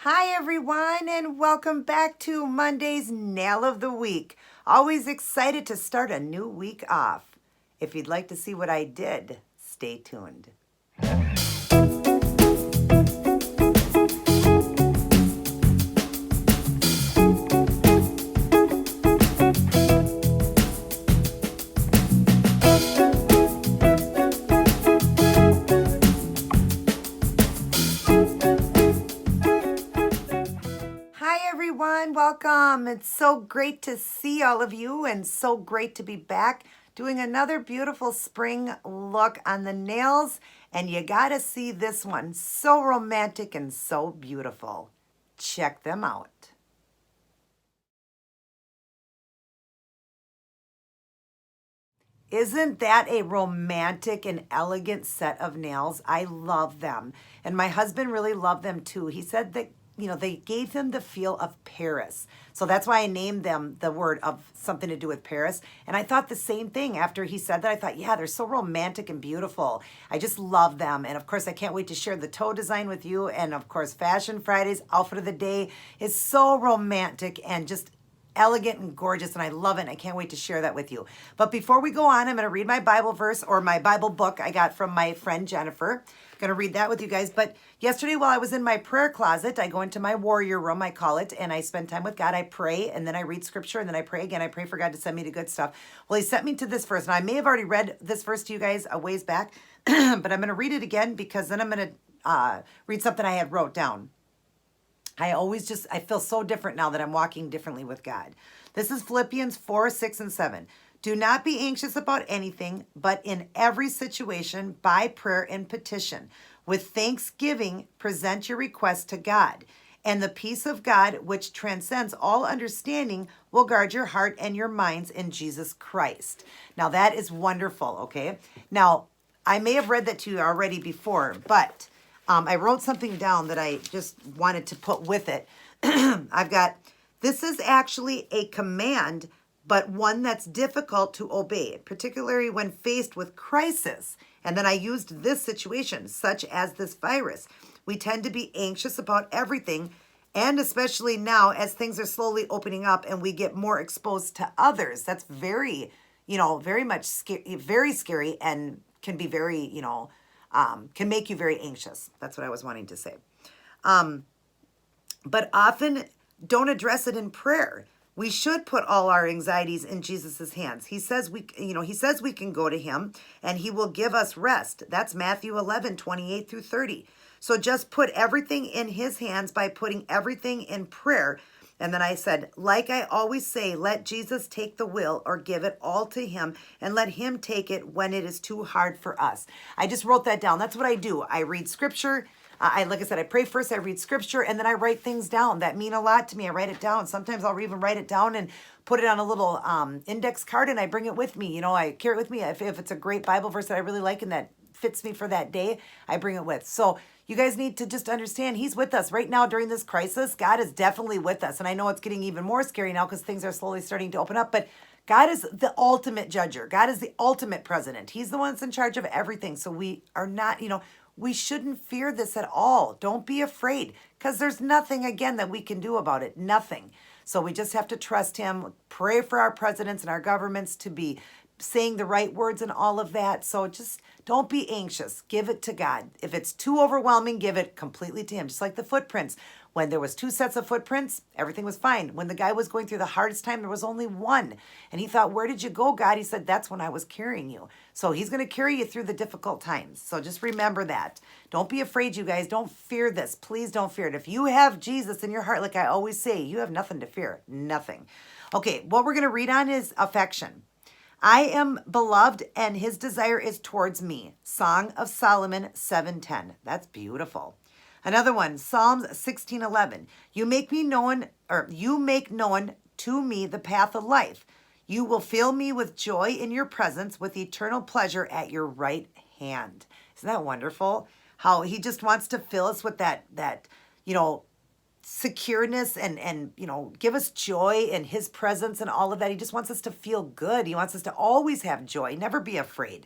Hi everyone, and welcome back to Monday's Nail of the Week. Always excited to start a new week off. If you'd like to see what I did, stay tuned. Everyone, welcome. It's so great to see all of you and so great to be back doing another beautiful spring look on the nails. And you gotta see this one, so romantic and so beautiful. Check them out. Isn't that a romantic and elegant set of nails? I love them. And my husband really loved them too. He said that they gave him the feel of Paris. So that's why I named them the word of something to do with Paris. And I thought the same thing after he said that. I thought, yeah, they're so romantic and beautiful. I just love them. And of course, I can't wait to share the toe design with you. And of course, Fashion Friday's outfit of the day is so romantic and just elegant and gorgeous, and I love it, and I can't wait to share that with you. But before we go on, I'm going to read my Bible verse or my Bible book I got from my friend Jennifer. I'm going to read that with you guys. But yesterday while I was in my prayer closet, I go into my warrior room, I call it, and I spend time with God. I pray, and then I read scripture, and then I pray again. I pray for God to send me the good stuff. Well, he sent me to this verse, and I may have already read this verse to you guys a ways back, but I'm going to read it again because then I'm going to read something I had wrote down. I feel so different now that I'm walking differently with God. This is Philippians 4, 6, and 7. Do not be anxious about anything, but in every situation, by prayer and petition, with thanksgiving, present your requests to God. And the peace of God, which transcends all understanding, will guard your heart and your minds in Jesus Christ. Now that is wonderful, okay? Now, I may have read that to you already before, but I wrote something down that I just wanted to put with it. This is actually a command, but one that's difficult to obey, particularly when faced with crisis. And then I used this situation, such as this virus. We tend to be anxious about everything, and especially now as things are slowly opening up and we get more exposed to others. That's very, very much scary, very scary, and can be very, can make you very anxious. That's what I was wanting to say. But often don't address it in prayer. We should put all our anxieties in Jesus's hands. He says we can go to him and he will give us rest. That's Matthew 11, 28 through 30. So just put everything in his hands by putting everything in prayer. And then I said, like I always say, let Jesus take the will or give it all to him and let him take it when it is too hard for us. I just wrote that down. That's what I do. I read scripture. Like I said, I pray first, I read scripture, and then I write things down that mean a lot to me. I write it down. Sometimes I'll even write it down and put it on a little index card, and I bring it with me. I carry it with me. If it's a great Bible verse that I really like and that fits me for that day, I bring it with. So you guys need to just understand he's with us right now during this crisis. God is definitely with us. And I know it's getting even more scary now because things are slowly starting to open up, but God is the ultimate judger. God is the ultimate president. He's the one that's in charge of everything. So we are not, we shouldn't fear this at all. Don't be afraid because there's nothing, again, that we can do about it. Nothing. So we just have to trust him, pray for our presidents and our governments to be saying the right words and all of that. So just don't be anxious. Give it to God. If it's too overwhelming, give it completely to him. Just like the footprints. When there was 2 sets of footprints, everything was fine. When the guy was going through the hardest time, there was only 1. And he thought, where did you go, God? He said, that's when I was carrying you. So he's going to carry you through the difficult times. So just remember that. Don't be afraid, you guys. Don't fear this. Please don't fear it. If you have Jesus in your heart, like I always say, you have nothing to fear. Nothing. Okay, what we're going to read on is affection. I am beloved and his desire is towards me. Song of Solomon 7:10. That's beautiful. Another one, Psalms 16:11. You make known to me the path of life. You will fill me with joy in your presence, with eternal pleasure at your right hand. Isn't that wonderful? How he just wants to fill us with that secureness and give us joy in his presence and all of that. He just wants us to feel good. He wants us to always have joy, never be afraid.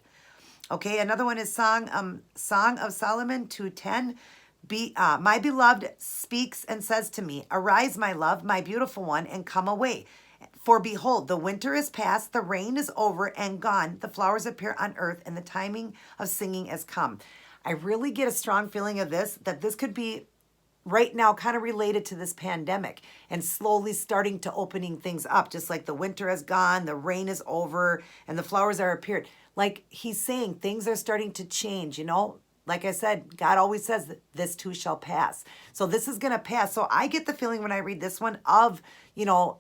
Okay, another one is Song of Solomon 2:10. My beloved speaks and says to me, arise, my love, my beautiful one, and come away. For behold, the winter is past, the rain is over and gone, the flowers appear on earth, and the timing of singing has come. I really get a strong feeling of this, that this could be right now kind of related to this pandemic and slowly starting to opening things up, just like the winter has gone, the rain is over, and the flowers are appeared. Like he's saying, things are starting to change, you know? Like I said, God always says that this too shall pass. So this is going to pass. So I get the feeling when I read this one of, you know,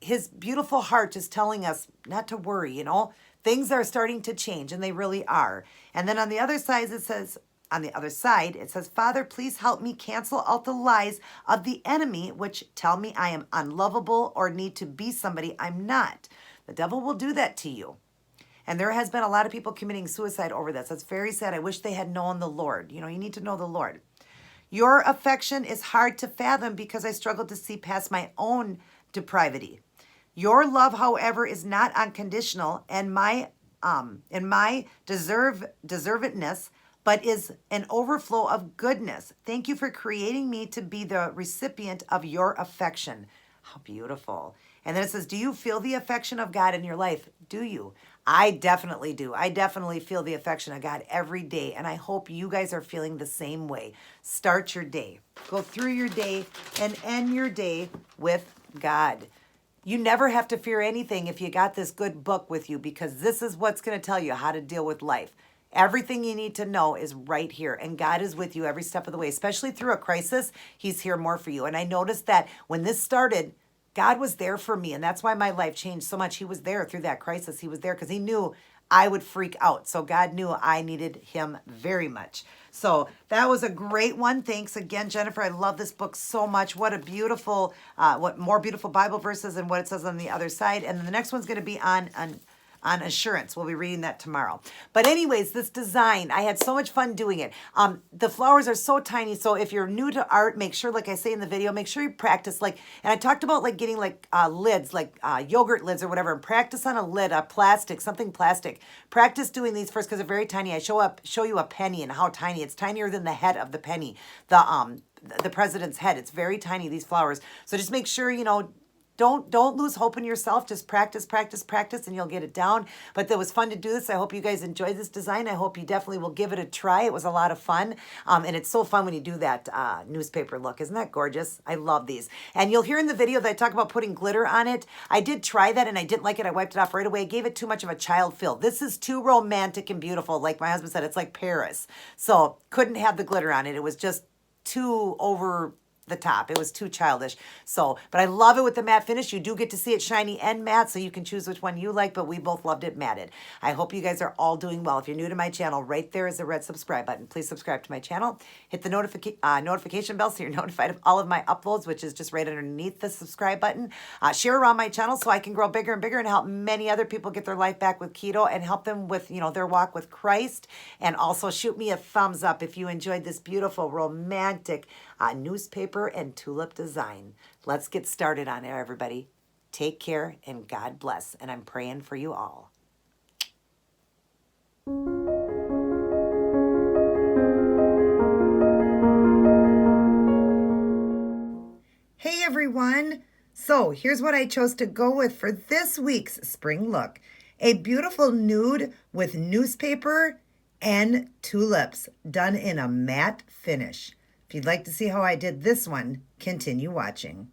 his beautiful heart is telling us not to worry, you know, things are starting to change, and they really are. And then on the other side, it says, Father, please help me cancel out the lies of the enemy, which tell me I am unlovable or need to be somebody I'm not. The devil will do that to you. And there has been a lot of people committing suicide over this. That's very sad. I wish they had known the Lord. You know, you need to know the Lord. Your affection is hard to fathom because I struggle to see past my own depravity. Your love, however, is not unconditional and my deservedness, but is an overflow of goodness. Thank you for creating me to be the recipient of your affection. How beautiful. And then it says, do you feel the affection of God in your life? Do you? I definitely do. I definitely feel the affection of God every day. And I hope you guys are feeling the same way. Start your day. Go through your day and end your day with God. You never have to fear anything if you got this good book with you, because this is what's going to tell you how to deal with life. Everything you need to know is right here, and God is with you every step of the way, especially through a crisis. He's here more for you. And I noticed that when this started, God was there for me, and that's why my life changed so much. He was there through that crisis. He was there because he knew I would freak out. So God knew I needed him very much. So that was a great one. Thanks again, Jennifer. I love this book so much. What a beautiful, what more beautiful Bible verses and what it says on the other side. And then the next one's going to be on assurance. We'll be reading that tomorrow. But anyways, this design, I had so much fun doing it. The flowers are so tiny. So if you're new to art, make sure, like I say in the video, make sure you practice. Like, and I talked about like getting like lids, like yogurt lids or whatever, and practice on a lid, a plastic, something plastic. Practice doing these first because they're very tiny. I show you a penny and how tiny. It's tinier than the head of the penny, the president's head. It's very tiny, these flowers. So just make sure, you know, Don't lose hope in yourself. Just practice, practice, practice, and you'll get it down. But it was fun to do this. I hope you guys enjoyed this design. I hope you definitely will give it a try. It was a lot of fun. And it's so fun when you do that newspaper look. Isn't that gorgeous? I love these. And you'll hear in the video that I talk about putting glitter on it. I did try that, and I didn't like it. I wiped it off right away. I gave it too much of a child feel. This is too romantic and beautiful. Like my husband said, it's like Paris. So couldn't have the glitter on it. It was just too over the top. It was too childish. So, but I love it with the matte finish. You do get to see it shiny and matte, so you can choose which one you like, but we both loved it matted. I hope you guys are all doing well. If you're new to my channel, right there is a red subscribe button. Please subscribe to my channel. Hit the notification bell so you're notified of all of my uploads, which is just right underneath the subscribe button. Share around my channel so I can grow bigger and bigger and help many other people get their life back with keto and help them with, you know, their walk with Christ. And also shoot me a thumbs up if you enjoyed this beautiful romantic newspaper and tulip design. Let's get started on it, everybody. Take care and God bless. And I'm praying for you all. Hey everyone. So here's what I chose to go with for this week's spring look. A beautiful nude with newspaper and tulips done in a matte finish. If you'd like to see how I did this one, continue watching.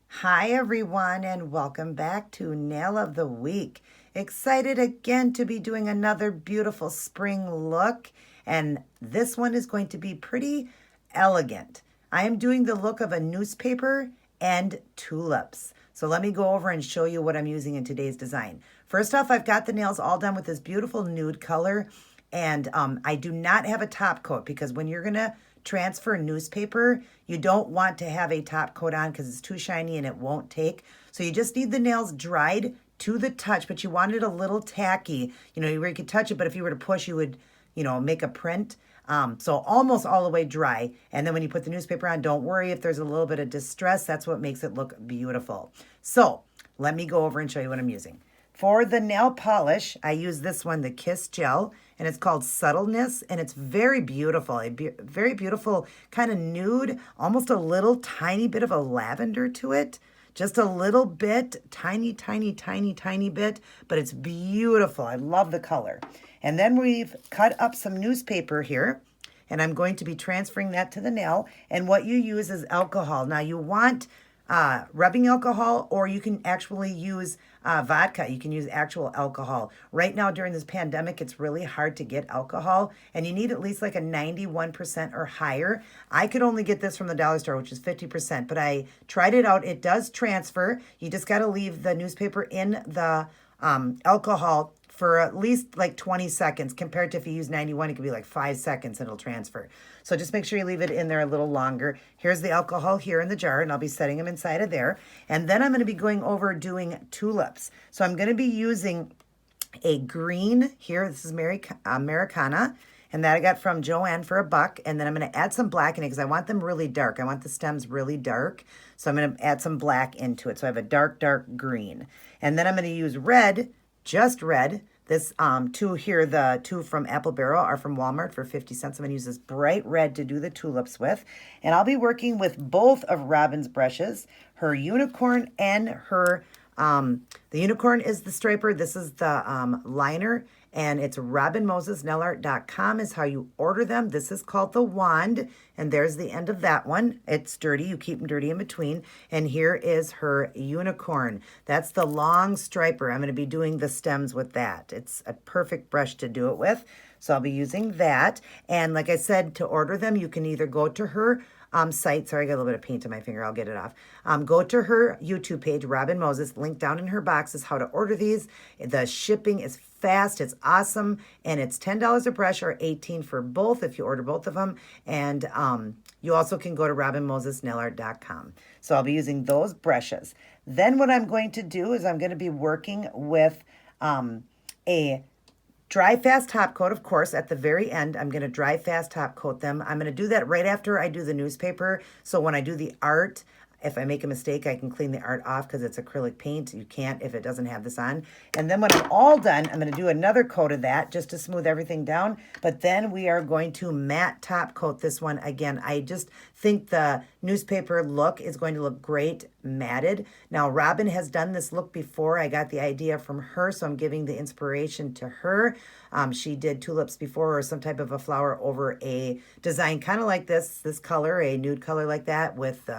Hi everyone, and welcome back to Nail of the Week. Excited again to be doing another beautiful spring look, and this one is going to be pretty elegant. I am doing the look of a newspaper and tulips. So let me go over and show you what I'm using in today's design. First off, I've got the nails all done with this beautiful nude color, and I do not have a top coat because when you're gonna transfer newspaper, you don't want to have a top coat on because it's too shiny and it won't take. So you just need the nails dried to the touch, but you want it a little tacky, you know, where you could touch it, but if you were to push, you would, you know, make a print. So almost all the way dry. And then when you put the newspaper on, don't worry if there's a little bit of distress. That's what makes it look beautiful. So let me go over and show you what I'm using. For the nail polish, I use this one, the Kiss Gel, and it's called Suttleness, and it's very beautiful. Very beautiful kind of nude, almost a little tiny bit of a lavender to it. Just a little bit, tiny, tiny, tiny, tiny bit, but it's beautiful. I love the color. And then we've cut up some newspaper here, and I'm going to be transferring that to the nail. And what you use is alcohol. Now you want rubbing alcohol, or you can actually use vodka. You can use actual alcohol. Right now during this pandemic, it's really hard to get alcohol, and you need at least like a 91% or higher. I could only get this from the dollar store, which is 50%, but I tried it out. It does transfer. You just got to leave the newspaper in the alcohol for at least like 20 seconds, compared to if you use 91, it could be like 5 seconds and it'll transfer. So just make sure you leave it in there a little longer. Here's the alcohol here in the jar, and I'll be setting them inside of there. And then I'm going to be going over doing tulips. So I'm going to be using a green here. This is Americana, and that I got from Joanne for $1. And then I'm going to add some black in it because I want them really dark. I want the stems really dark. So I'm going to add some black into it. So I have a dark, dark green. And then I'm going to use red, just red. This two here, the two from Apple Barrel, are from Walmart for 50 cents. I'm going to use this bright red to do the tulips with. And I'll be working with both of Robin's brushes, her unicorn and her, the unicorn is the striper. This is the liner. And it's robinmosesnailart.com is how you order them. This is called the wand, and there's the end of that one. It's dirty. You keep them dirty in between. And here is her unicorn. That's the long striper. I'm going to be doing the stems with that. It's a perfect brush to do it with. So I'll be using that. And like I said, to order them, you can either go to her site. Sorry, I got a little bit of paint on my finger. I'll get it off. Go to her YouTube page, Robin Moses. Link down in her box is how to order these. The shipping is fast. It's awesome. And it's $10 a brush or $18 for both if you order both of them. And you also can go to robinmosesnailart.com. So I'll be using those brushes. Then what I'm going to do is I'm going to be working with a dry fast top coat, of course, at the very end. I'm going to dry fast top coat them. I'm going to do that right after I do the newspaper. So when I do the art, if I make a mistake, I can clean the art off because it's acrylic paint. You can't if it doesn't have this on. And then when I'm all done, I'm going to do another coat of that just to smooth everything down. But then we are going to matte top coat this one again. I just think the newspaper look is going to look great matted. Now, Robin has done this look before. I got the idea from her, so I'm giving the inspiration to her. She did tulips before, or some type of a flower over a design kind of like this color, a nude color like that with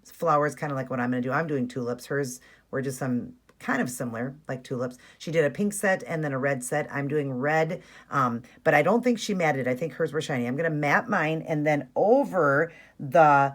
flowers, kind of like what I'm going to do. I'm doing tulips. Hers were just some kind of similar, like tulips. She did a pink set and then a red set. I'm doing red, but I don't think she matted. I think hers were shiny. I'm going to matte mine, and then over the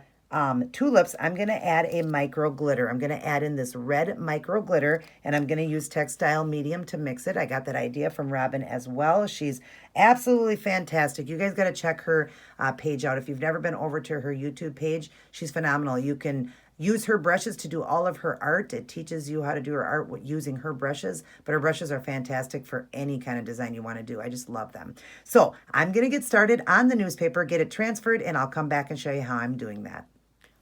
tulips, I'm going to add a micro glitter. I'm going to add in this red micro glitter, and I'm going to use textile medium to mix it. I got that idea from Robin as well. She's absolutely fantastic. You guys got to check her page out. If you've never been over to her YouTube page, she's phenomenal. You can use her brushes to do all of her art. It teaches you how to do her art using her brushes, but her brushes are fantastic for any kind of design you want to do. I just love them. So I'm going to get started on the newspaper, get it transferred, and I'll come back and show you how I'm doing that.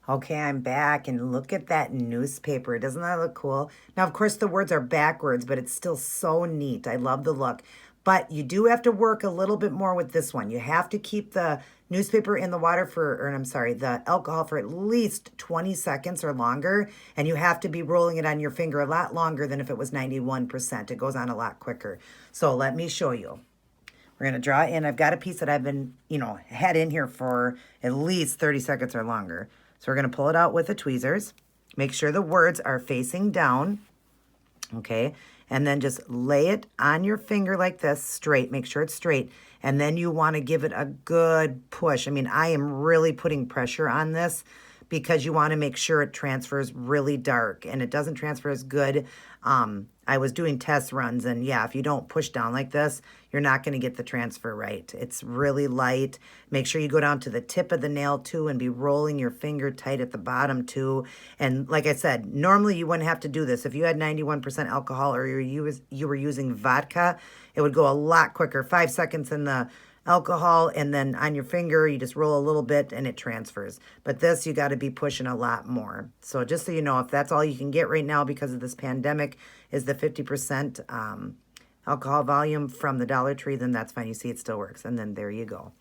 Okay, I'm back, and look at that newspaper. Doesn't that look cool? Now, of course, the words are backwards, but it's still so neat. I love the look. But you do have to work a little bit more with this one. You have to keep the newspaper in the water the alcohol for at least 20 seconds or longer, and you have to be rolling it on your finger a lot longer than if it was 91%. It goes on a lot quicker. So let me show you. We're going to draw in. I've got a piece that I've been, had in here for at least 30 seconds or longer. So we're going to pull it out with the tweezers. Make sure the words are facing down, okay? And then just lay it on your finger like this, straight. Make sure it's straight. And then you want to give it a good push. I mean, I am really putting pressure on this because you want to make sure it transfers really dark, and it doesn't transfer as good. I was doing test runs, and yeah, if you don't push down like this, you're not going to get the transfer right. It's really light. Make sure you go down to the tip of the nail too and be rolling your finger tight at the bottom too. And like I said, normally you wouldn't have to do this. If you had 91% alcohol or you were using vodka, it would go a lot quicker. 5 seconds in the alcohol, and then on your finger, you just roll a little bit and it transfers. But this, you got to be pushing a lot more. So just so you know, if that's all you can get right now because of this pandemic is the 50% alcohol volume from the Dollar Tree, then that's fine. You see, it still works. And then there you go.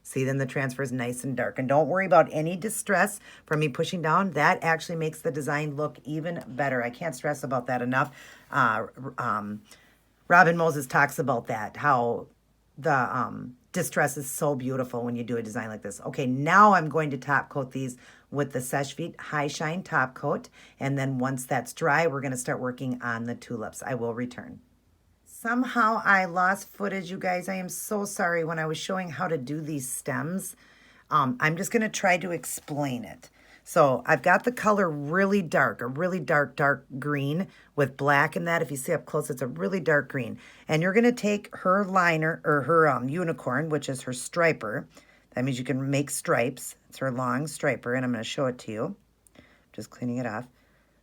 See, then the transfer is nice and dark. And don't worry about any distress from me pushing down. That actually makes the design look even better. I can't stress about that enough. Robin Moses talks about that, how the distress is so beautiful when you do a design like this. Okay, now I'm going to top coat these with the Seche Vite High Shine Top Coat. And then once that's dry, we're going to start working on the tulips. I will return. Somehow I lost footage, you guys. I am so sorry when I was showing how to do these stems. I'm just going to try to explain it. So I've got the color really dark, a really dark, dark green with black in that. If you see up close, it's a really dark green. And you're going to take her liner, or her unicorn, which is her striper. That means you can make stripes. It's her long striper, and I'm going to show it to you. Just cleaning it off.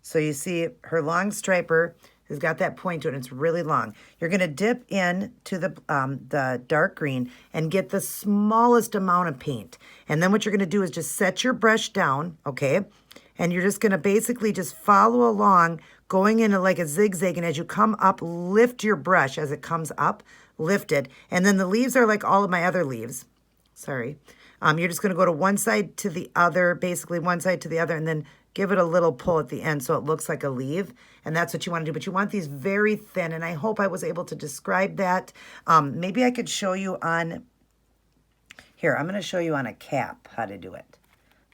So you see her long striper has got that point to it, and it's really long. You're going to dip in to the dark green and get the smallest amount of paint. And then what you're going to do is just set your brush down, okay? And you're just going to basically just follow along, going into like a zigzag, and as you come up, lift your brush as it comes up, lift it. And then the leaves are like all of my other leaves. Sorry. You're just going to go to one side to the other, basically one side to the other, and then give it a little pull at the end so it looks like a leaf. And that's what you want to do. But you want these very thin. And I hope I was able to describe that. Maybe I could show you on, here, I'm going to show you on a cap how to do it.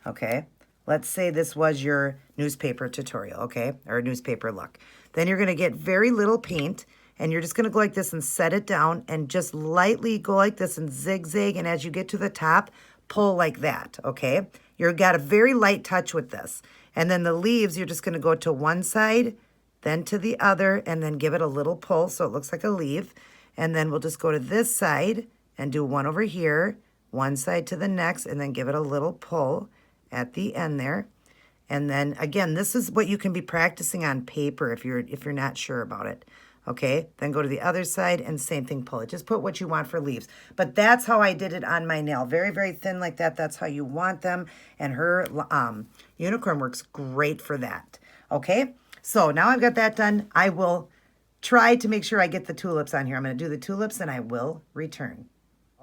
Okay. Let's say this was your newspaper tutorial, okay, or newspaper look. Then you're going to get very little paint, and you're just going to go like this and set it down and just lightly go like this and zigzag. And as you get to the top, pull like that, okay? You've got a very light touch with this. And then the leaves, you're just going to go to one side, then to the other, and then give it a little pull so it looks like a leaf. And then we'll just go to this side and do one over here, one side to the next, and then give it a little pull at the end there. And then again, this is what you can be practicing on paper if you're not sure about it. Okay, then go to the other side and same thing, pull it. Just put what you want for leaves. But that's how I did it on my nail. Very, very thin like that. That's how you want them. And her unicorn works great for that. Okay, so now I've got that done. I will try to make sure I get the tulips on here. I'm going to do the tulips and I will return.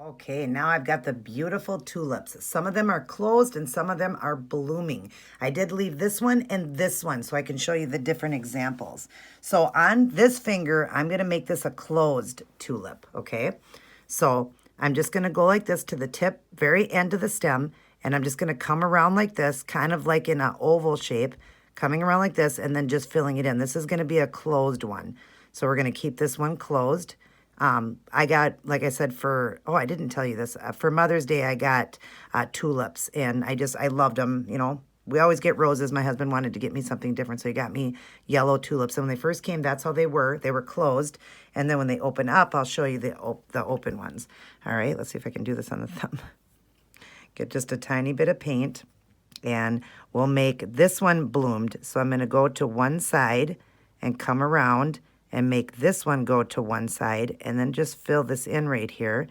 Okay, now I've got the beautiful tulips. Some of them are closed and some of them are blooming. I did leave this one and this one so I can show you the different examples. So on this finger, I'm going to make this a closed tulip, okay? So I'm just going to go like this to the tip, very end of the stem, and I'm just going to come around like this, kind of like in an oval shape, coming around like this, and then just filling it in. This is going to be a closed one. So we're going to keep this one closed. I got, like I said, I didn't tell you this, for Mother's Day, I got tulips, and I loved them, you know. We always get roses. My husband wanted to get me something different, so he got me yellow tulips. And when they first came, that's how they were. They were closed. And then when they open up, I'll show you the open ones. All right, let's see if I can do this on the thumb. Get just a tiny bit of paint, and we'll make this one bloomed. So I'm going to go to one side and come around and make this one go to one side, and then just fill this in right here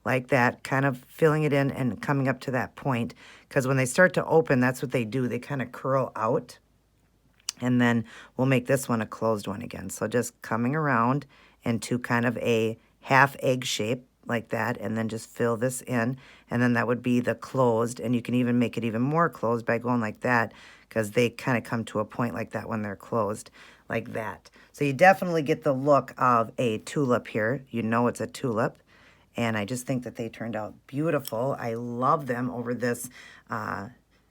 like that, kind of filling it in and coming up to that point. Because when they start to open, that's what they do. They kind of curl out. And then we'll make this one a closed one again. So just coming around into kind of a half egg shape like that, and then just fill this in. And then that would be the closed. And you can even make it even more closed by going like that, because they kind of come to a point like that when they're closed, like that. So you definitely get the look of a tulip here. You know it's a tulip. And I just think that they turned out beautiful. I love them over this,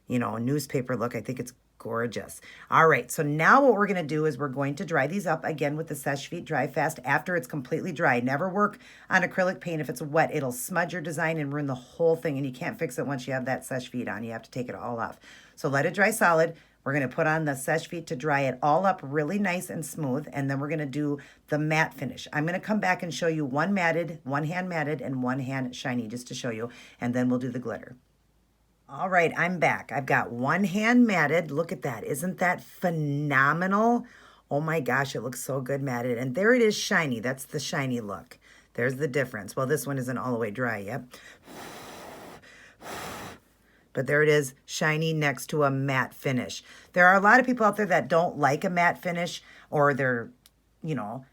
newspaper look. I think it's gorgeous. All right, so now what we're going to do is we're going to dry these up again with the Seche Vite Dry Fast after it's completely dry. Never work on acrylic paint if it's wet. It'll smudge your design and ruin the whole thing, and you can't fix it once you have that Seche Vite on. You have to take it all off. So let it dry solid. We're going to put on the Seche Vite to dry it all up really nice and smooth, and then we're going to do the matte finish. I'm going to come back and show you one matted, one hand matted, and one hand shiny just to show you, and then we'll do the glitter. All right, I'm back. I've got one hand matted. Look at that. Isn't that phenomenal? Oh my gosh, it looks so good matted. And there it is shiny. That's the shiny look. There's the difference. Well, this one isn't all the way dry yet. But there it is, shiny next to a matte finish. There are a lot of people out there that don't like a matte finish, or they're, you know,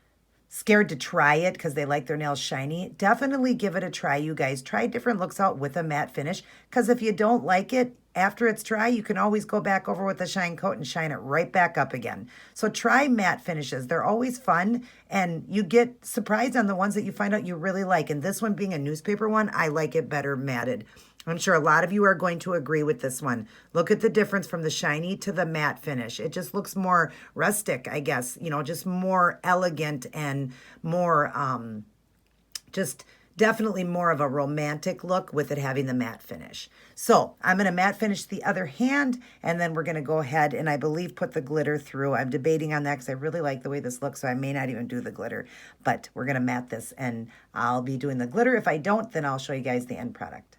scared to try it because they like their nails shiny. Definitely give it a try, you guys. Try different looks out with a matte finish, because if you don't like it after it's dry, you can always go back over with a shine coat and shine it right back up again. So try matte finishes. They're always fun, and you get surprised on the ones that you find out you really like. And this one being a newspaper one, I like it better matted. I'm sure a lot of you are going to agree with this one. Look at the difference from the shiny to the matte finish. It just looks more rustic, I guess, you know, just more elegant and more, just definitely more of a romantic look with it having the matte finish. So I'm going to matte finish the other hand, and then we're going to go ahead and I believe put the glitter through. I'm debating on that because I really like the way this looks, so I may not even do the glitter, but we're going to matte this, and I'll be doing the glitter. If I don't, then I'll show you guys the end product.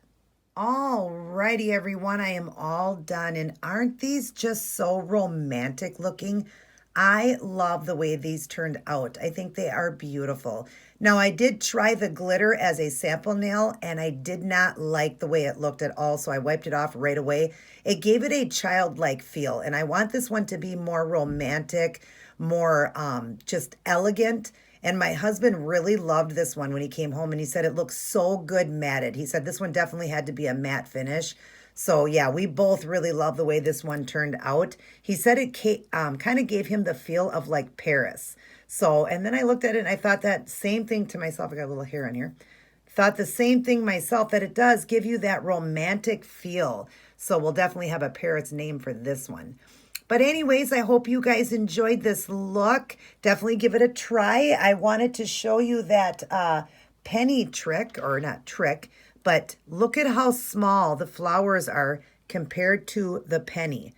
Alrighty, everyone, I am all done, and aren't these just so romantic looking? I love the way these turned out. I think they are beautiful. Now, I did try the glitter as a sample nail, and I did not like the way it looked at all, so I wiped it off right away. It gave it a childlike feel, and I want this one to be more romantic, more just elegant. And my husband really loved this one when he came home, and he said it looks so good matted. He said this one definitely had to be a matte finish. So yeah, we both really love the way this one turned out. He said it kind of gave him the feel of like Paris. So, and then I looked at it and I thought that same thing to myself. I got a little hair on here. Thought the same thing myself, that it does give you that romantic feel. So we'll definitely have a Paris name for this one. But anyways, I hope you guys enjoyed this look. Definitely give it a try. I wanted to show you that penny trick, or not trick, but look at how small the flowers are compared to the penny.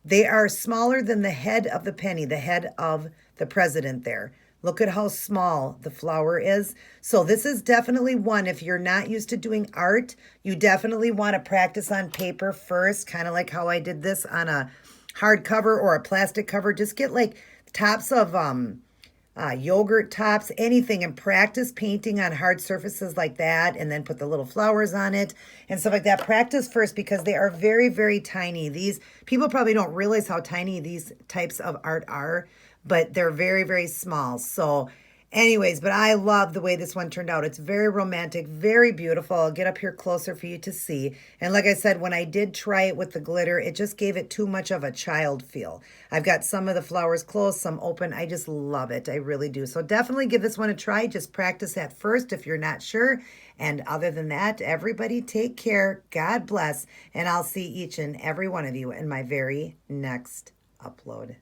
They are smaller than the head of the penny, the head of the president there. Look at how small the flower is. So this is definitely one, if you're not used to doing art, you definitely want to practice on paper first, kind of like how I did this on a hardcover or a plastic cover. Just get like tops of yogurt tops, anything, and practice painting on hard surfaces like that, and then put the little flowers on it and stuff like that. Practice first, because they are very, very tiny. These people probably don't realize how tiny these types of art are, but they're very, very small. So anyways, but I love the way this one turned out. It's very romantic, very beautiful. I'll get up here closer for you to see. And like I said, when I did try it with the glitter, it just gave it too much of a child feel. I've got some of the flowers closed, some open. I just love it. I really do. So definitely give this one a try. Just practice at first if you're not sure. And other than that, everybody take care. God bless. And I'll see each and every one of you in my very next upload.